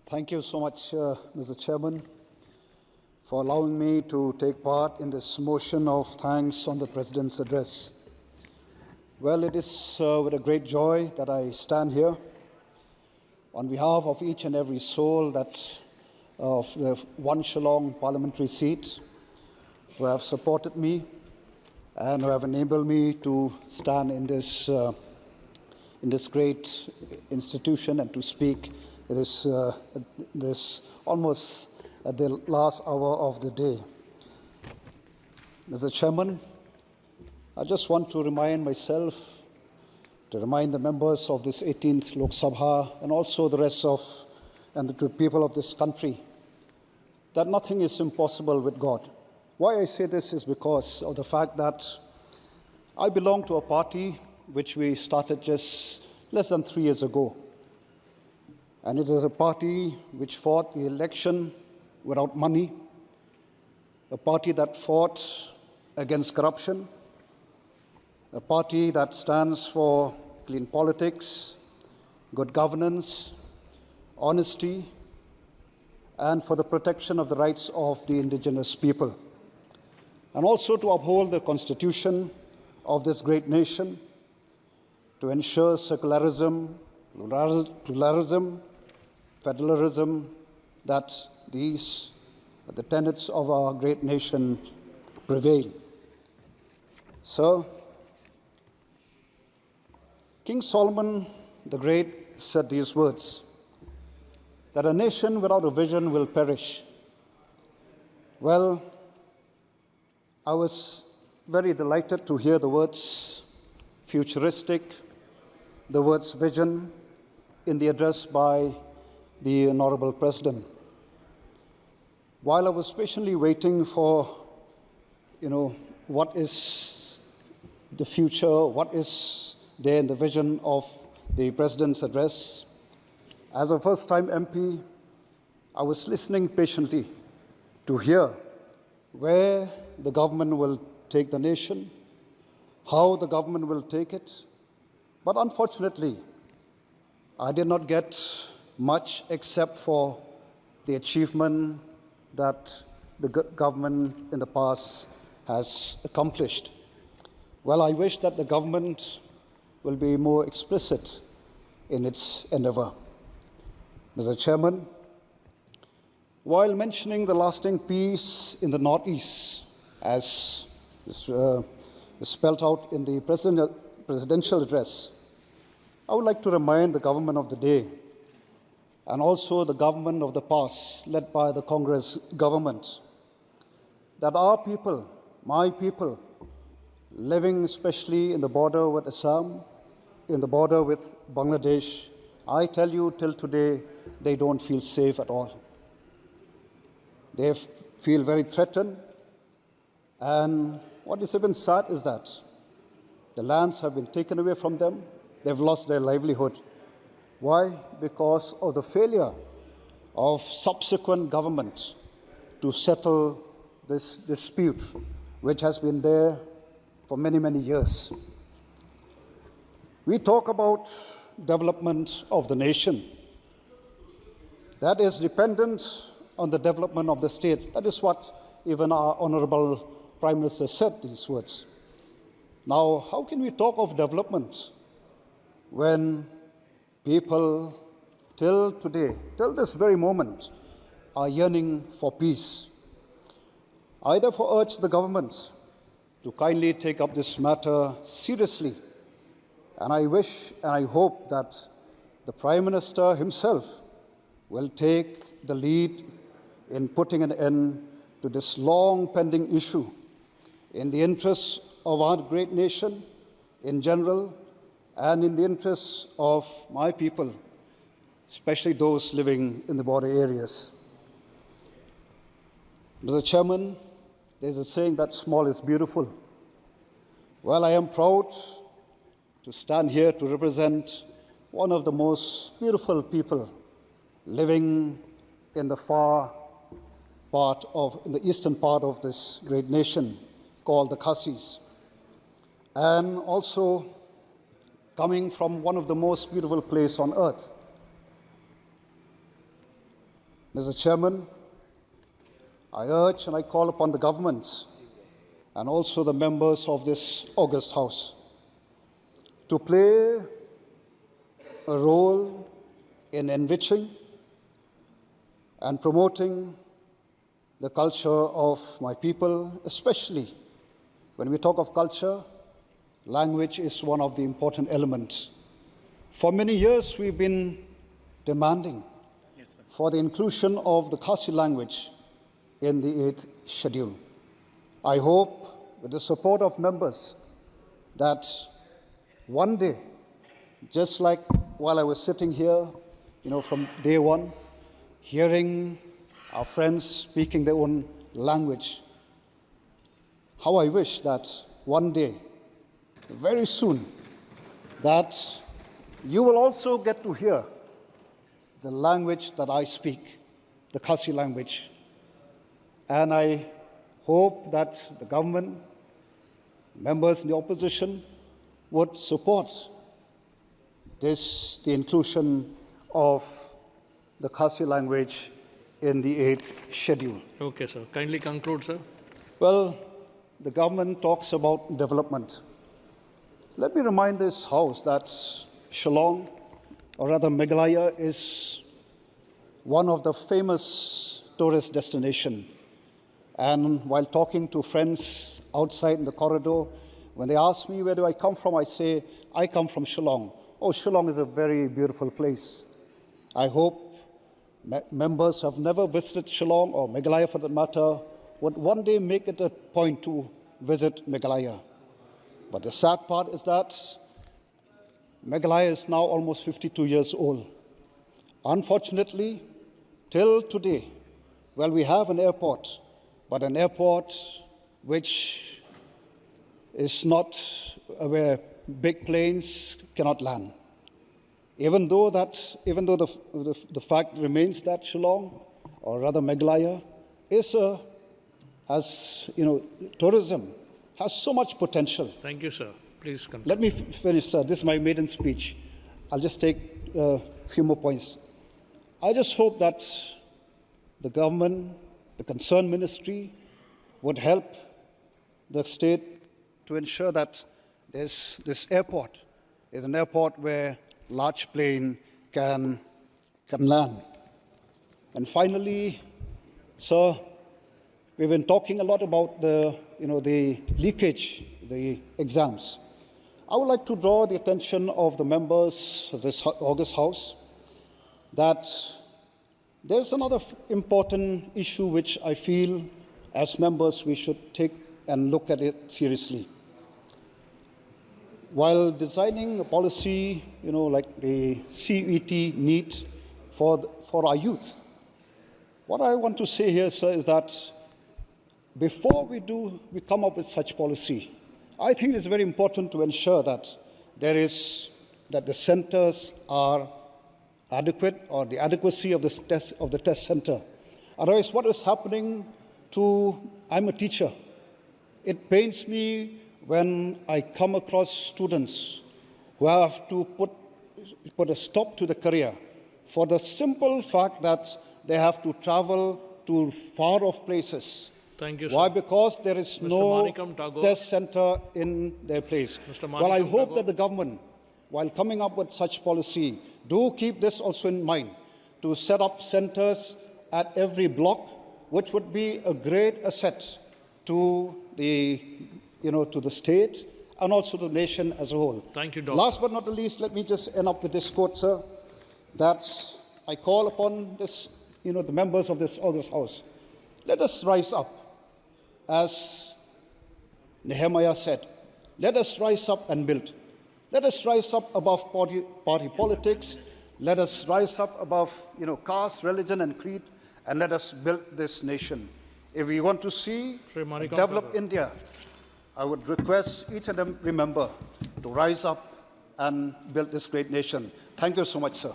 Thank you so much, Mr. Chairman, for allowing me to take part in this motion of thanks on the President's address. Well, it is with a great joy that I stand here on behalf of each and every soul of the one Shillong parliamentary seat who have supported me and who have enabled me to stand in this great institution and to speak this almost at the last hour of the day. Mr. Chairman, I just want to remind myself, to remind the members of this 18th Lok Sabha and also the rest of and the people of this country that nothing is impossible with God. Why I say this is because of the fact that I belong to a party which we started just less than 3 years ago. And it is a party which fought the election without money, a party that fought against corruption, a party that stands for clean politics, good governance, honesty, and for the protection of the rights of the indigenous people, and also to uphold the constitution of this great nation, to ensure secularism, pluralism, federalism, that these the tenets of our great nation prevail. So, King Solomon the Great said these words, that a nation without a vision will perish. Well, I was very delighted to hear the words futuristic, the words vision in the address by the Honorable President. While I was patiently waiting for, what is the future, what is there in the vision of the President's address, as a first-time MP, I was listening patiently to hear where the government will take the nation, how the government will take it. But unfortunately, I did not get much except for the achievement that the government in the past has accomplished. Well, I wish that the government will be more explicit in its endeavor. Mr. Chairman, while mentioning the lasting peace in the Northeast, as is spelled out in the presidential address, I would like to remind the government of the day and also the government of the past, led by the Congress government, that our people, my people, living especially in the border with Assam, in the border with Bangladesh, I tell you, till today, they don't feel safe at all. They feel very threatened, and what is even sad is that the lands have been taken away from them. They've lost their livelihood. Why? Because of the failure of subsequent government to settle this dispute, which has been there for many, many years. We talk about development of the nation. That is dependent on the development of the states. That is what even our Honorable Prime Minister said, these words. Now, how can we talk of development when people till today, till this very moment, are yearning for peace? I therefore urge the government to kindly take up this matter seriously, and I wish and I hope that the Prime Minister himself will take the lead in putting an end to this long pending issue in the interests of our great nation in general and in the interests of my people, especially those living in the border areas. Mr. Chairman, there's a saying that small is beautiful. Well, I am proud to stand here to represent one of the most beautiful people living in the in the eastern part of this great nation called the Khasis, and also coming from one of the most beautiful places on earth, Mr. Chairman, I urge and I call upon the government and also the members of this august House to play a role in enriching and promoting the culture of my people, especially when we talk of culture, language is one of the important elements. For many years, we've been demanding for the inclusion of the Khasi language in the 8th schedule. I hope, with the support of members, that one day, just like while I was sitting here, from day one, hearing our friends speaking their own language, how I wish that one day, very soon, that you will also get to hear the language that I speak, the Khasi language. And I hope that the government, members in the opposition, would support the inclusion of the Khasi language in the 8th schedule. Okay, sir. Kindly conclude, sir. Well, the government talks about development. Let me remind this House that Shillong, or rather Meghalaya, is one of the famous tourist destinations. And while talking to friends outside in the corridor, when they ask me where do I come from, I say, I come from Shillong. Oh, Shillong is a very beautiful place. I hope members who have never visited Shillong, or Meghalaya for that matter, would one day make it a point to visit Meghalaya. But the sad part is that Meghalaya is now almost 52 years old. Unfortunately, till today, well, we have an airport, but an airport which is not where big planes cannot land. Even though the fact remains that Shillong, or rather Meghalaya, tourism has so much potential. Thank you, sir. Please continue. Let me finish, sir. This is my maiden speech. I'll just take a few more points. I just hope that the government, the concerned ministry, would help the state to ensure that this airport is an airport where large plane can land. And finally, sir, we've been talking a lot about the leakage, the exams. I would like to draw the attention of the members of this august House that there's another important issue which I feel as members we should take and look at it seriously. While designing a policy, like the CET NEET for our youth, what I want to say here, sir, is that before we come up with such policy, I think it's very important to ensure that the centers are adequate, or the adequacy of the test center. Otherwise, what is happening I'm a teacher. It pains me when I come across students who have to put a stop to the career for the simple fact that they have to travel to far-off places. Thank you, sir. Why? Because there is Mr. no Manikam Tagore. test center in their place. Mr. Well, I Manikam hope Tagore. that the government, while coming up with such policy, do keep this also in mind, to set up centers at every block, which would be a great asset to the state and also the nation as a whole. Thank you, Doctor. Last but not the least, let me just end up with this quote, sir, that I call upon the members of this august House. Let us rise up, as Nehemiah said. Let us rise up and build. Let us rise up above party politics. Let us rise up above caste, religion, and creed, and let us build this nation. If we want to see a developed India, I would request each and every member to rise up and build this great nation. Thank you so much, sir.